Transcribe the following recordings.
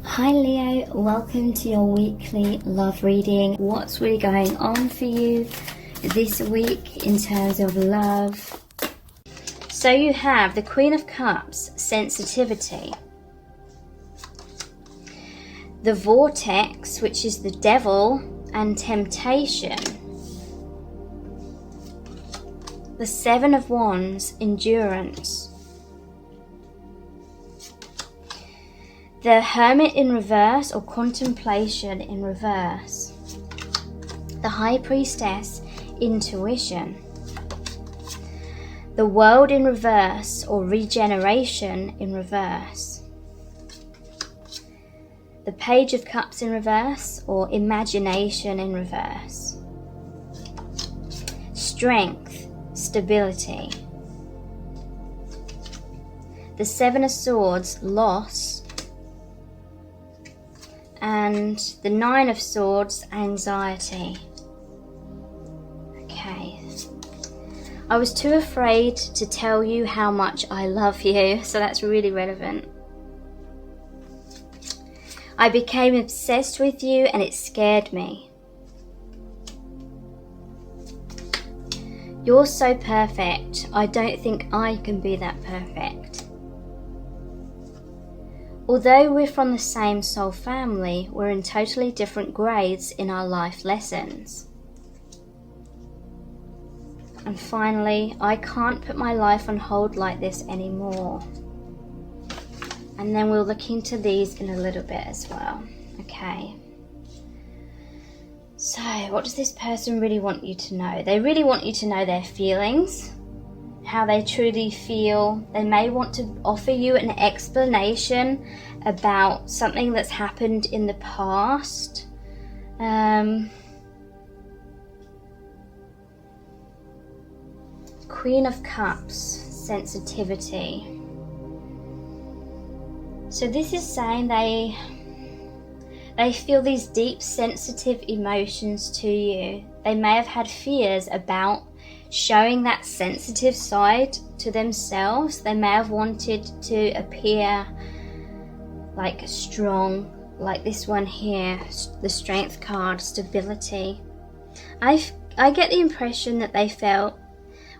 Hi Leo, welcome to your weekly love reading. What's really going on for you this week in terms of love? So you have the Queen of Cups, sensitivity. The Vortex, which is the Devil, and temptation. The Seven of Wands, endurance. The Hermit in reverse, or contemplation in reverse. The High Priestess, intuition. The World in reverse, or regeneration in reverse. The Page of Cups in reverse, or imagination in reverse. Strength, stability. The Seven of Swords, loss. And the Nine of Swords, anxiety. Okay. I was too afraid to tell you how much I love you, so that's really relevant. I became obsessed with you and it scared me. You're so perfect. I don't think I can be that perfect. Although we're from the same soul family, we're in totally different grades in our life lessons. And finally, I can't put my life on hold like this anymore. And then we'll look into these in a little bit as well. Okay. So, what does this person really want you to know? They really want you to know their feelings, how they truly feel. They may want to offer you an explanation about something that's happened in the past. Queen of Cups, sensitivity. So this is saying they feel these deep sensitive emotions to you. They may have had fears about showing that sensitive side to themselves. They may have wanted to appear like strong, like this one here, the Strength card, stability. I get the impression that they felt,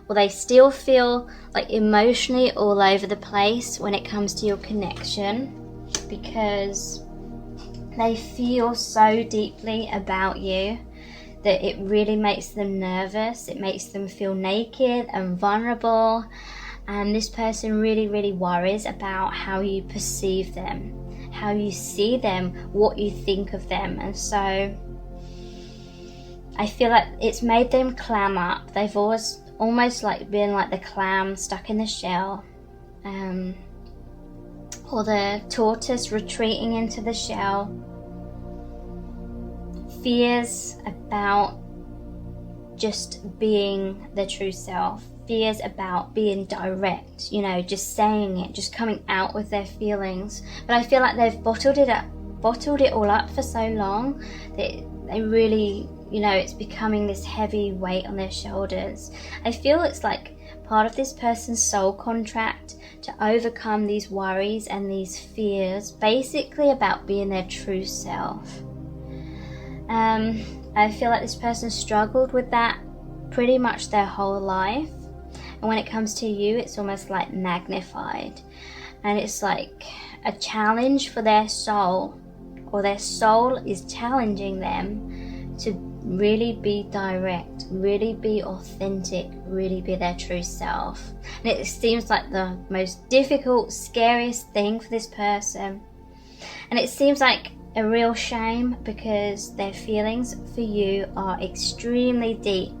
or they still feel, like emotionally all over the place when it comes to your connection, because they feel so deeply about you that it really makes them nervous. It makes them feel naked and vulnerable, and this person really, really worries about how you perceive them, how you see them, what you think of them. And so I feel like it's made them clam up. They've always almost like been like the clam stuck in the shell, or the tortoise retreating into the shell. Fears about just being their true self, fears about being direct, just saying it, just coming out with their feelings. But I feel like they've bottled it all up for so long that they really, it's becoming this heavy weight on their shoulders. I feel it's like part of this person's soul contract to overcome these worries and these fears, basically about being their true self. I feel like this person struggled with that pretty much their whole life, and when it comes to you, it's almost like magnified, and it's like a challenge for their soul, or their soul is challenging them to really be direct, really be authentic, really be their true self. And it seems like the most difficult, scariest thing for this person, and it seems like a real shame, because their feelings for you are extremely deep,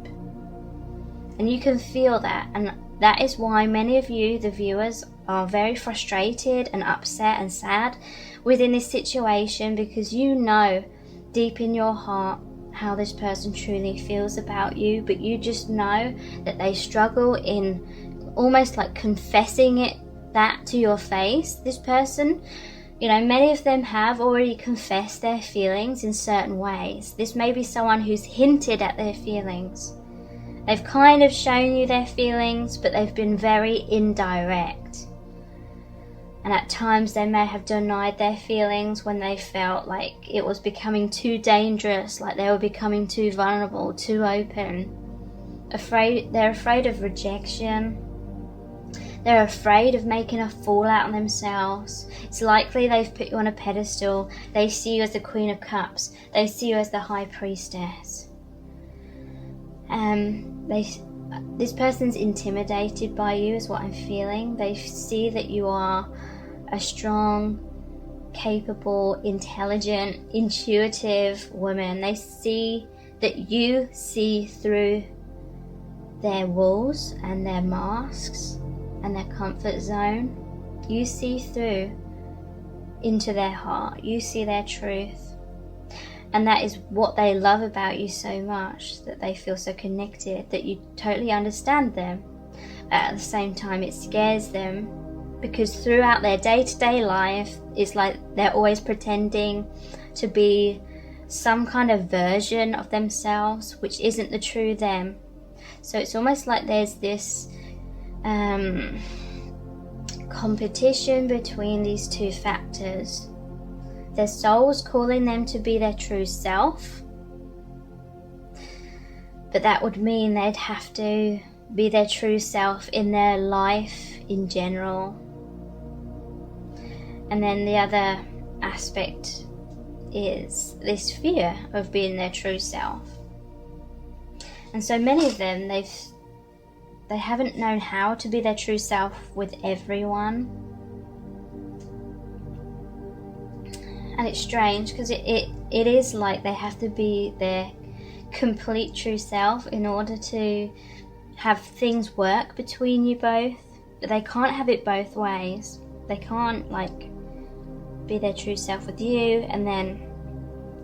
and you can feel that, and that is why many of you, the viewers, are very frustrated and upset and sad within this situation, because you know deep in your heart how this person truly feels about you, but you just know that they struggle in almost like confessing that to your face. This person, many of them have already confessed their feelings in certain ways. This may be someone who's hinted at their feelings. They've kind of shown you their feelings, but they've been very indirect. And at times they may have denied their feelings when they felt like it was becoming too dangerous, like they were becoming too vulnerable, too open. They're afraid of rejection. They're afraid of making a fool out of themselves. It's likely they've put you on a pedestal. They see you as the Queen of Cups. They see you as the High Priestess. This person's intimidated by you is what I'm feeling. They see that you are a strong, capable, intelligent, intuitive woman. They see that you see through their walls and their masks and their comfort zone. You see through into their heart. You see their truth. And that is what they love about you so much, that they feel so connected, that you totally understand them. At the same time, it scares them, because throughout their day-to-day life, it's like they're always pretending to be some kind of version of themselves, which isn't the true them. So it's almost like there's this competition between these two factors. Their soul's calling them to be their true self, but that would mean they'd have to be their true self in their life in general. And then the other aspect is this fear of being their true self. And so many of them, they haven't known how to be their true self with everyone. And it's strange, because it is like they have to be their complete true self in order to have things work between you both. But they can't have it both ways. They can't like be their true self with you and then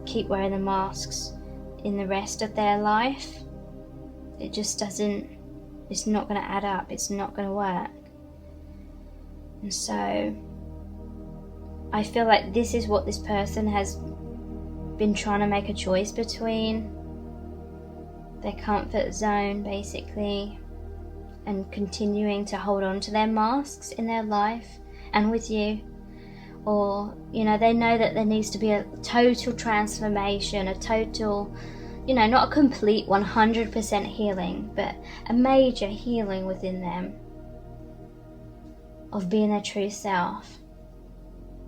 keep wearing the masks in the rest of their life. It just doesn't, it's not going to add up. It's not going to work. And so I feel like this is what this person has been trying to make a choice between: their comfort zone, basically, and continuing to hold on to their masks in their life and with you. Or, you know, they know that there needs to be a total transformation, a total, you know, not a complete 100% healing, but a major healing within them of being their true self.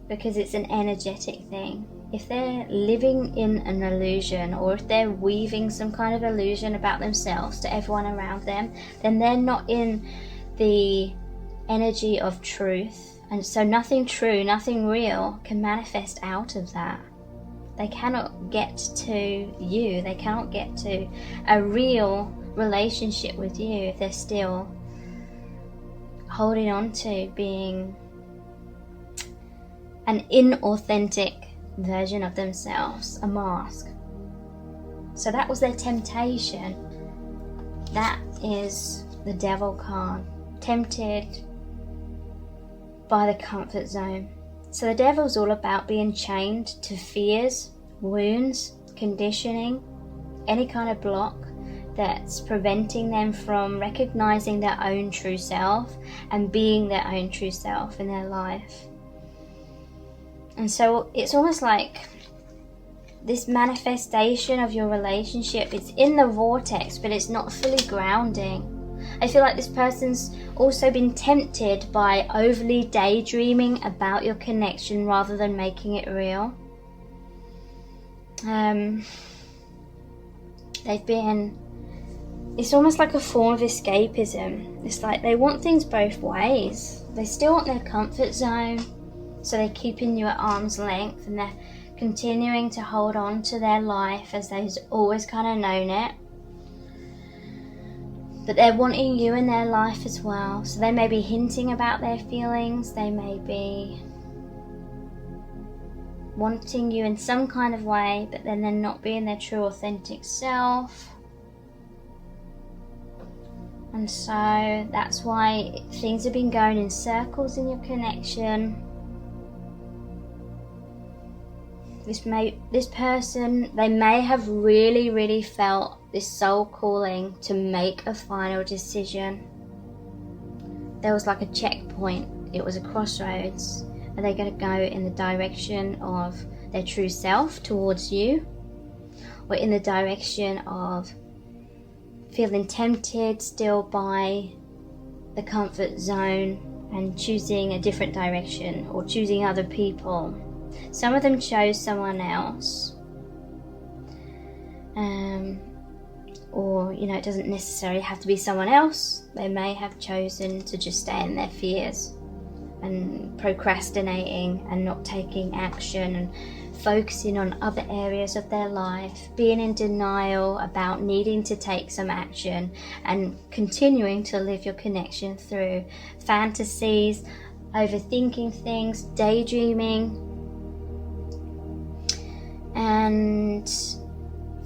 Because it's an energetic thing. If they're living in an illusion, or if they're weaving some kind of illusion about themselves to everyone around them, then they're not in the energy of truth. And so nothing true, nothing real can manifest out of that. They cannot get to you. They cannot get to a real relationship with you if they're still holding on to being an inauthentic version of themselves, a mask. So that was their temptation. That is the devil card. Tempted by the comfort zone. So the devil's all about being chained to fears, wounds, conditioning, any kind of block that's preventing them from recognizing their own true self and being their own true self in their life. And so it's almost like this manifestation of your relationship, it's in the vortex, but it's not fully grounding. I feel like this person's also been tempted by overly daydreaming about your connection rather than making it real. It's almost like a form of escapism. It's like they want things both ways. They still want their comfort zone, so they're keeping you at arm's length and they're continuing to hold on to their life as they've always kind of known it. But they're wanting you in their life as well. So they may be hinting about their feelings. They may be wanting you in some kind of way, but then they're not being their true authentic self. And so that's why things have been going in circles in your connection. This person, they may have really felt this soul calling to make a final decision. There was like a checkpoint it was a crossroads. Are they going to go in the direction of their true self towards you, or in the direction of feeling tempted still by the comfort zone and choosing a different direction or choosing other people? Some of them chose someone else, or it doesn't necessarily have to be someone else. They may have chosen to just stay in their fears and procrastinating and not taking action and focusing on other areas of their life, being in denial about needing to take some action, and continuing to live your connection through fantasies, overthinking things, daydreaming. And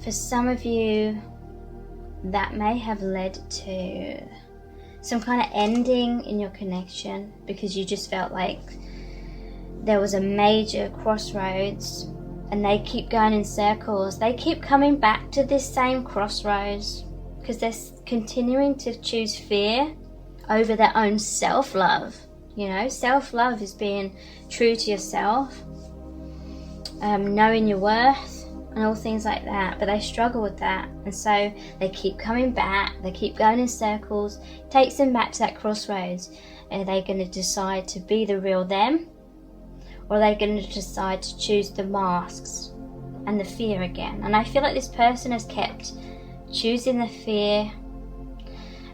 for some of you, that may have led to some kind of ending in your connection, because you just felt like there was a major crossroads and they keep going in circles. They keep coming back to this same crossroads because they're continuing to choose fear over their own self-love. Self-love is being true to yourself, knowing your worth and all things like that, but they struggle with that, and so they keep coming back, they keep going in circles. It takes them back to that crossroads. Are they going to decide to be the real them, or are they going to decide to choose the masks and the fear again? And I feel like this person has kept choosing the fear,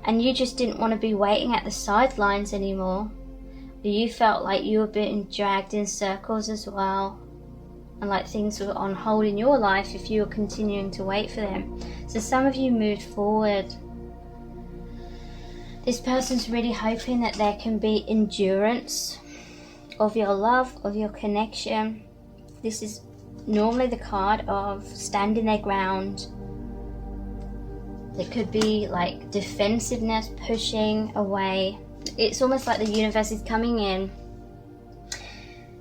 and you just didn't want to be waiting at the sidelines anymore. You felt like you were being dragged in circles as well, and like things were on hold in your life if you were continuing to wait for them. So some of you moved forward. This person's really hoping that there can be endurance of your love, of your connection. This is normally the card of standing their ground. It could be like defensiveness, pushing away. It's almost like the universe is coming in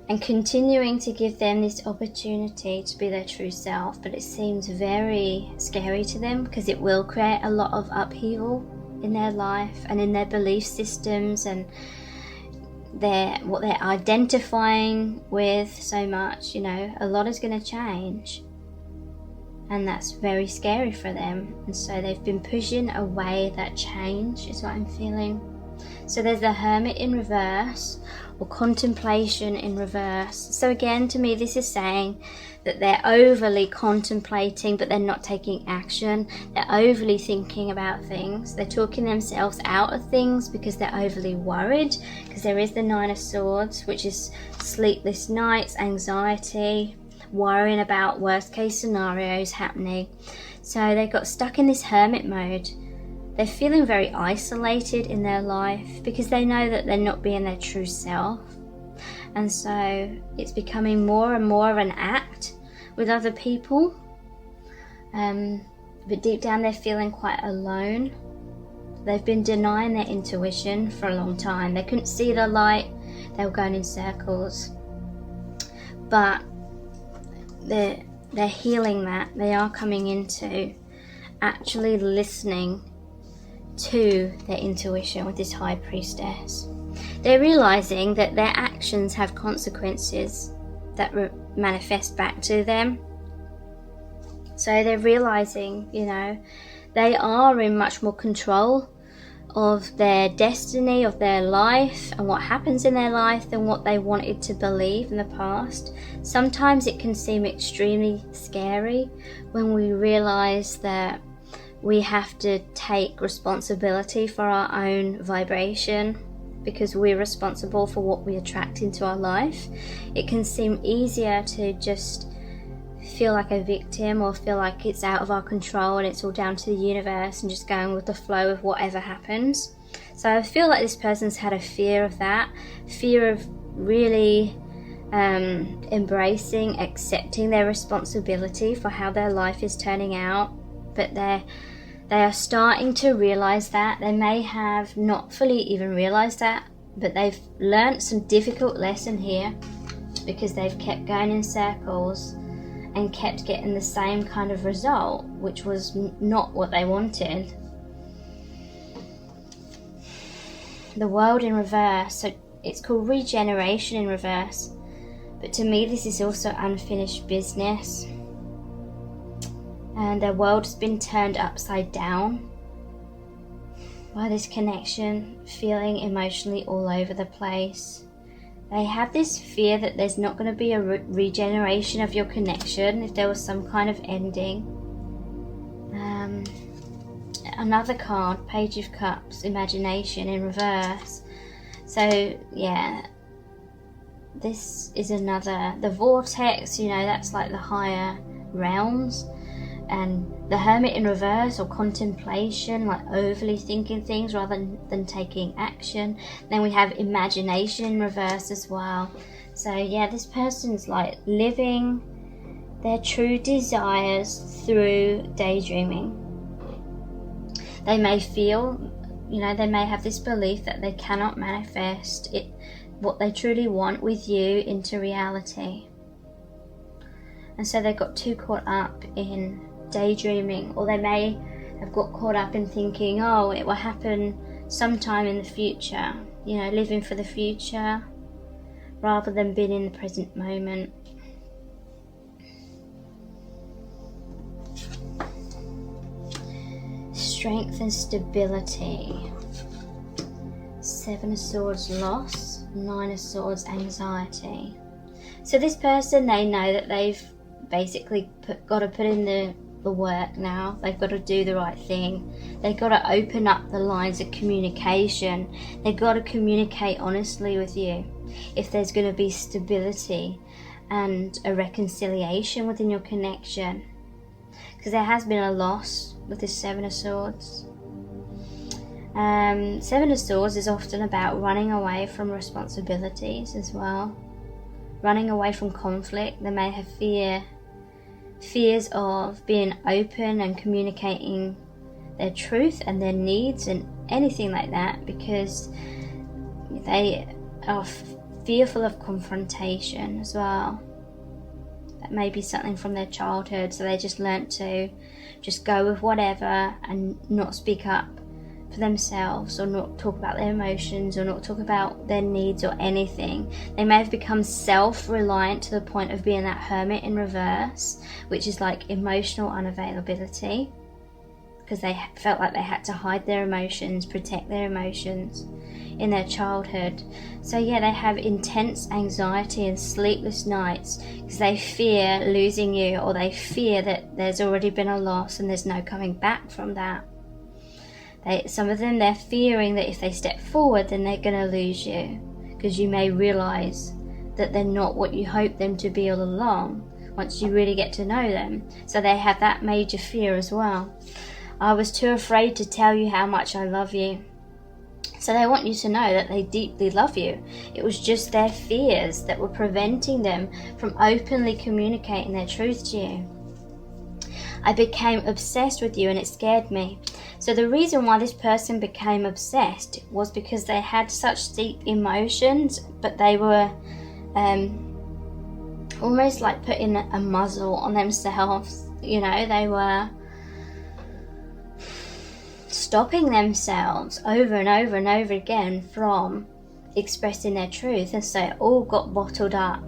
and continuing to give them this opportunity to be their true self, but it seems very scary to them because it will create a lot of upheaval in their life and in their belief systems and what they're identifying with so much. A lot is going to change, and that's very scary for them, and so they've been pushing away that change is what I'm feeling. So there's the Hermit in reverse, or contemplation in reverse. So again, to me, this is saying that they're overly contemplating, but they're not taking action. They're overly thinking about things. They're talking themselves out of things because they're overly worried, because there is the Nine of Swords, which is sleepless nights, anxiety, worrying about worst case scenarios happening. So they got stuck in this hermit mode. They're feeling very isolated in their life because they know that they're not being their true self. And so it's becoming more and more of an act with other people. But deep down they're feeling quite alone. They've been denying their intuition for a long time. They couldn't see the light. They were going in circles. But they're healing that. They are coming into actually listening to their intuition with this High Priestess. They're realizing that their actions have consequences that manifest back to them. So they're realizing, they are in much more control of their destiny, of their life, and what happens in their life than what they wanted to believe in the past. Sometimes it can seem extremely scary when we realize that we have to take responsibility for our own vibration, because we're responsible for what we attract into our life. It can seem easier to just feel like a victim or feel like it's out of our control and it's all down to the universe and just going with the flow of whatever happens. So I feel like this person's had a fear of that, fear of really embracing, accepting their responsibility for how their life is turning out. But they are starting to realize that. They may have not fully even realized that, but they've learned some difficult lesson here because they've kept going in circles and kept getting the same kind of result, which was not what they wanted. The World in reverse. So it's called regeneration in reverse. But to me, this is also unfinished business. And their world has been turned upside down by this connection, feeling emotionally all over the place. They have this fear that there's not going to be a regeneration of your connection if there was some kind of ending. Another card, Page of Cups, imagination in reverse. So yeah, this is another, the vortex, you know, that's like the higher realms. And the Hermit in reverse, or contemplation, like overly thinking things rather than taking action. Then we have imagination in reverse as well. So yeah, this person's like living their true desires through daydreaming. They may feel, you know, they may have this belief that they cannot manifest it, what they truly want with you, into reality. And so they got too caught up in daydreaming, or they may have got caught up in thinking, oh, it will happen sometime in the future, you know, living for the future rather than being in the present moment. Strength and stability. Seven of Swords, loss. Nine of Swords, anxiety. So this person, they know that they've basically got to put in the work now. They've got to do the right thing. They've got to open up the lines of communication. They've got to communicate honestly with you if there's going to be stability and a reconciliation within your connection. Because there has been a loss with this Seven of Swords. Seven of Swords is often about running away from responsibilities as well. Running away from conflict. They may have fears of being open and communicating their truth and their needs and anything like that, because they are fearful of confrontation as well. That may be something from their childhood, so they just learnt to just go with whatever and not speak up for themselves, or not talk about their emotions, or not talk about their needs or anything. They may have become self-reliant to the point of being that Hermit in reverse, which is like emotional unavailability, because they felt like they had to hide their emotions, protect their emotions in their childhood. So yeah, they have intense anxiety and sleepless nights because they fear losing you, or they fear that there's already been a loss and there's no coming back from that. Some of them, they're fearing that if they step forward, then they're going to lose you, because you may realize that they're not what you hoped them to be all along once you really get to know them. So they have that major fear as well. I was too afraid to tell you how much I love you. So they want you to know that they deeply love you. It was just their fears that were preventing them from openly communicating their truth to you. I became obsessed with you and it scared me. So the reason why this person became obsessed was because they had such deep emotions, but they were almost like putting a muzzle on themselves. You know, they were stopping themselves over and over and over again from expressing their truth, and so it all got bottled up.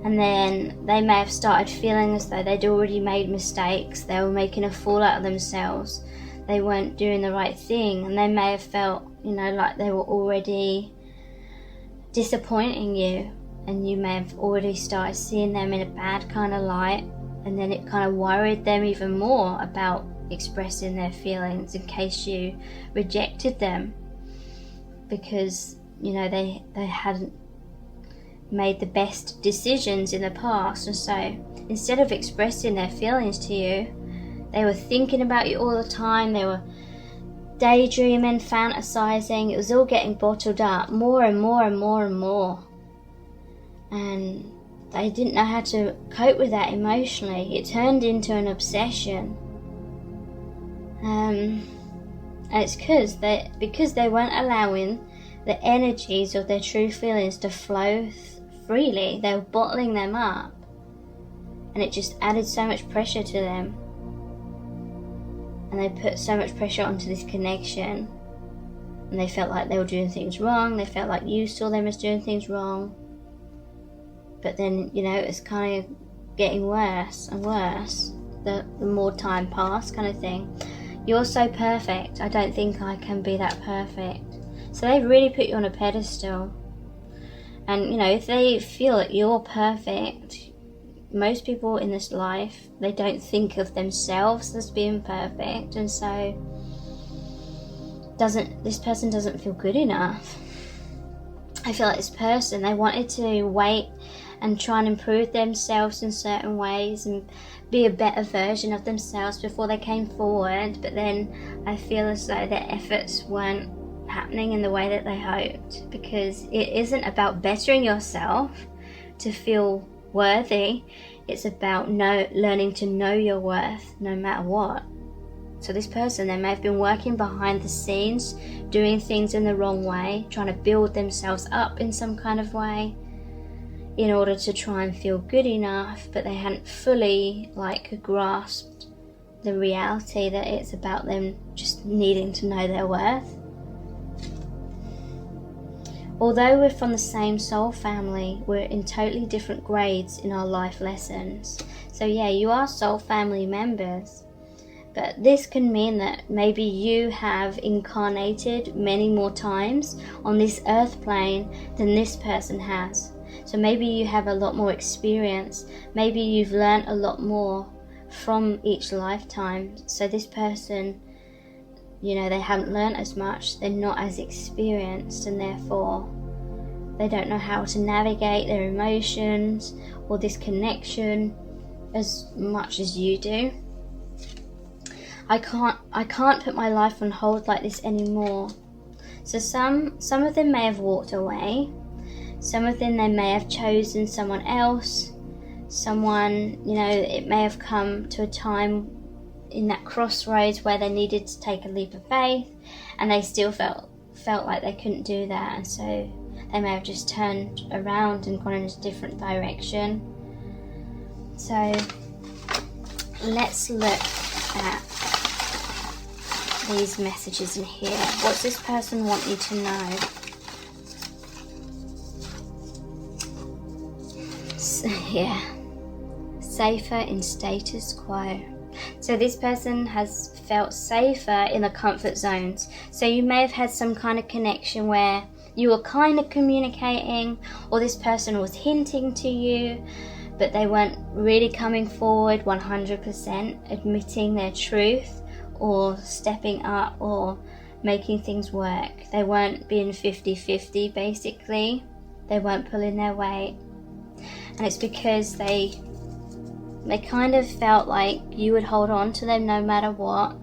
And then they may have started feeling as though they'd already made mistakes. They were making a fool out of themselves. They weren't doing the right thing, and they may have felt, you know, like they were already disappointing you, and you may have already started seeing them in a bad kind of light, and then it kind of worried them even more about expressing their feelings in case you rejected them, because, you know, they hadn't made the best decisions in the past. And so instead of expressing their feelings to you, they were thinking about you all the time. They were daydreaming, fantasizing. It was all getting bottled up more and more and more and more. And they didn't know how to cope with that emotionally. It turned into an obsession. And it's because they weren't allowing the energies of their true feelings to flow freely. They were bottling them up. And it just added so much pressure to them. And they put so much pressure onto this connection. and they felt like they were doing things wrong. They felt like you saw them as doing things wrong. But then, you know, it's kind of getting worse and worse the more time passed, kind of thing. You're so perfect. I don't think I can be that perfect. So they really put you on a pedestal. And, you know, if they feel that you're perfect, most people in this life, they don't think of themselves as being perfect. And so this person doesn't feel good enough. I feel like this person, they wanted to wait and try and improve themselves in certain ways and be a better version of themselves before they came forward. But then I feel as though their efforts weren't happening in the way that they hoped, because it isn't about bettering yourself to feel worthy. It's about learning to know your worth no matter what. So this person, they may have been working behind the scenes, doing things in the wrong way, trying to build themselves up in some kind of way in order to try and feel good enough, but they hadn't fully grasped the reality that it's about them just needing to know their worth. Although we're from the same soul family, we're in totally different grades in our life lessons. So yeah, you are soul family members, but this can mean that maybe you have incarnated many more times on this earth plane than this person has. So maybe you have a lot more experience. Maybe you've learned a lot more from each lifetime. So this person, you know, they haven't learned as much. They're not as experienced, and therefore they don't know how to navigate their emotions or this connection as much as you do. I can't put my life on hold like this anymore. So some of them may have walked away. Some of them, they may have chosen someone else. Someone, you know, it may have come to a time in that crossroads where they needed to take a leap of faith, and they still felt like they couldn't do that, and so they may have just turned around and gone in a different direction. So let's look at these messages in here. What does this person want you to know? So, yeah, safer in status quo. So this person has felt safer in the comfort zones. So you may have had some kind of connection where you were kind of communicating, or this person was hinting to you, but they weren't really coming forward 100%, admitting their truth or stepping up or making things work. They weren't being 50-50 basically. They weren't pulling their weight. And it's because they kind of felt like you would hold on to them no matter what.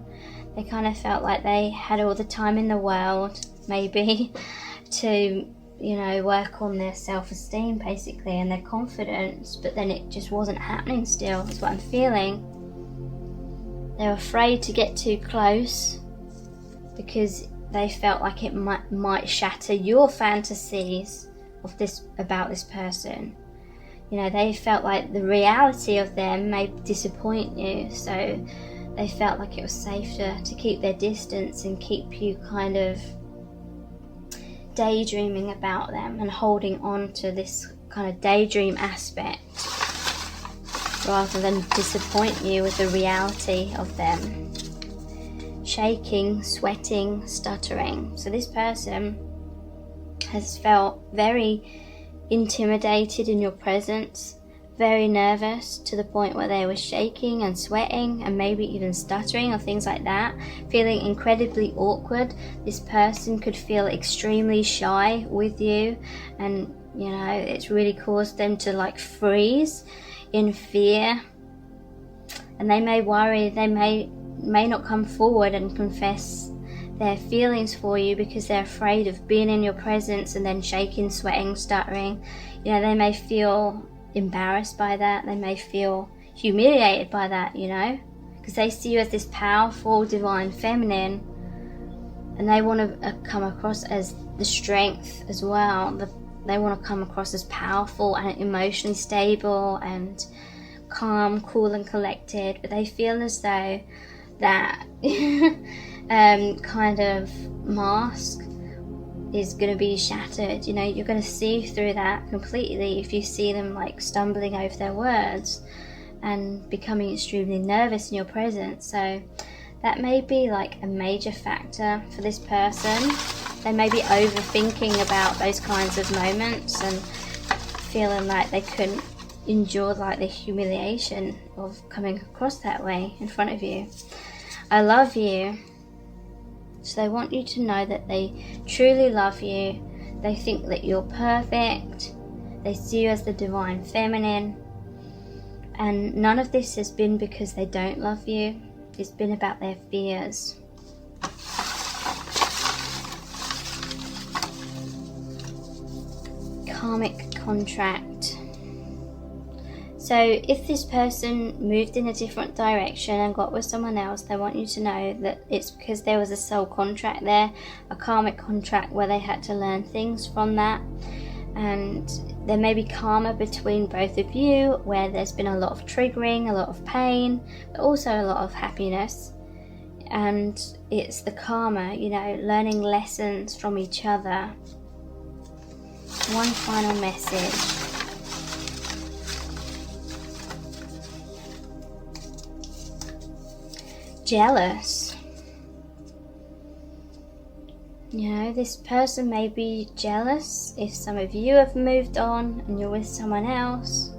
They kind of felt like they had all the time in the world, maybe, to, you know, work on their self-esteem basically and their confidence, but then it just wasn't happening still. That's what I'm feeling. They're afraid to get too close because they felt like it might shatter your fantasies of about this person. You know, they felt like the reality of them may disappoint you, so they felt like it was safer to keep their distance and keep you kind of daydreaming about them and holding on to this kind of daydream aspect rather than disappoint you with the reality of them. Shaking, sweating, stuttering. So this person has felt very intimidated in your presence, very nervous to the point where they were shaking and sweating and maybe even stuttering or things like that, feeling incredibly awkward. This person could feel extremely shy with you, and you know, it's really caused them to freeze in fear, and they may worry, they may not come forward and confess their feelings for you because they're afraid of being in your presence and then shaking, sweating, stuttering. You know, they may feel embarrassed by that. They may feel humiliated by that, you know, because they see you as this powerful, divine feminine, and they want to come across as the strength as well. They want to come across as powerful and emotionally stable and calm, cool and collected, but they feel as though that kind of mask is going to be shattered. You know, you're going to see through that completely if you see them like stumbling over their words and becoming extremely nervous in your presence. So that may be like a major factor for this person. They may be overthinking about those kinds of moments and feeling like they couldn't endure like the humiliation of coming across that way in front of you. I love you. So they want you to know that they truly love you. They think that you're perfect. They see you as the divine feminine. And none of this has been because they don't love you. It's been about their fears. Karmic contract. So if this person moved in a different direction and got with someone else, they want you to know that it's because there was a soul contract there, a karmic contract where they had to learn things from that. And there may be karma between both of you where there's been a lot of triggering, a lot of pain, but also a lot of happiness. And it's the karma, you know, learning lessons from each other. One final message. Jealous. You know, this person may be jealous if some of you have moved on and you're with someone else,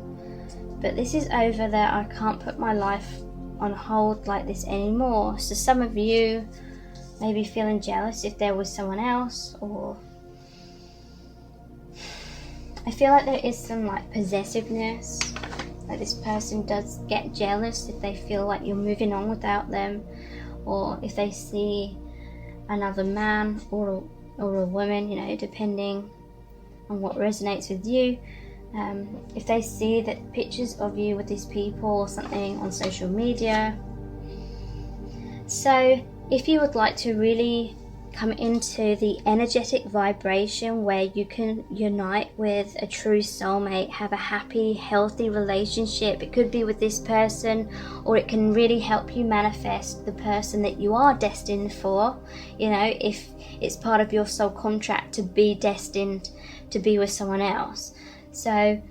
but this is over. That I can't put my life on hold like this anymore. So some of you may be feeling jealous if they're with someone else, or I feel like there is some like possessiveness. Like this person does get jealous if they feel like you're moving on without them, or if they see another man or a woman, you know, depending on what resonates with you. If they see that pictures of you with these people or something on social media. So if you would like to really come into the energetic vibration where you can unite with a true soulmate, have a happy, healthy relationship. It could be with this person, or it can really help you manifest the person that you are destined for. You know, if it's part of your soul contract to be destined to be with someone else. So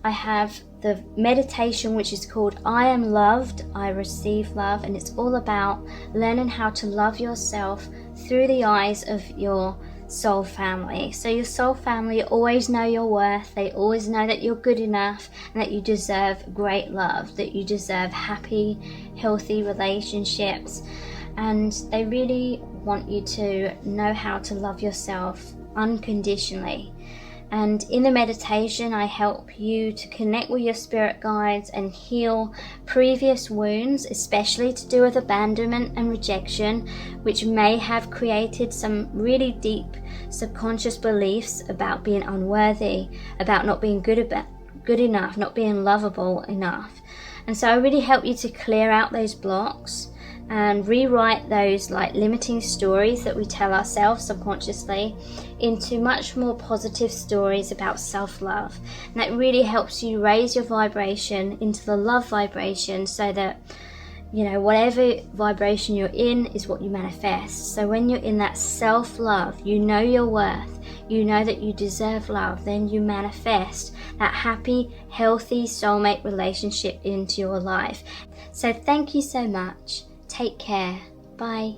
I have the meditation which is called I Am Loved, I Receive Love, and it's all about learning how to love yourself through the eyes of your soul family. So your soul family always know your worth. They always know that you're good enough and that you deserve great love, that you deserve happy, healthy relationships. And they really want you to know how to love yourself unconditionally. And in the meditation, I help you to connect with your spirit guides and heal previous wounds, especially to do with abandonment and rejection, which may have created some really deep subconscious beliefs about being unworthy, about not being good enough, not being lovable enough. And so I really help you to clear out those blocks and rewrite those like limiting stories that we tell ourselves subconsciously into much more positive stories about self-love. And that really helps you raise your vibration into the love vibration, so that, you know, whatever vibration you're in is what you manifest. So when you're in that self-love, you know your worth, you know that you deserve love, then you manifest that happy, healthy soulmate relationship into your life. So thank you so much. Take care. Bye.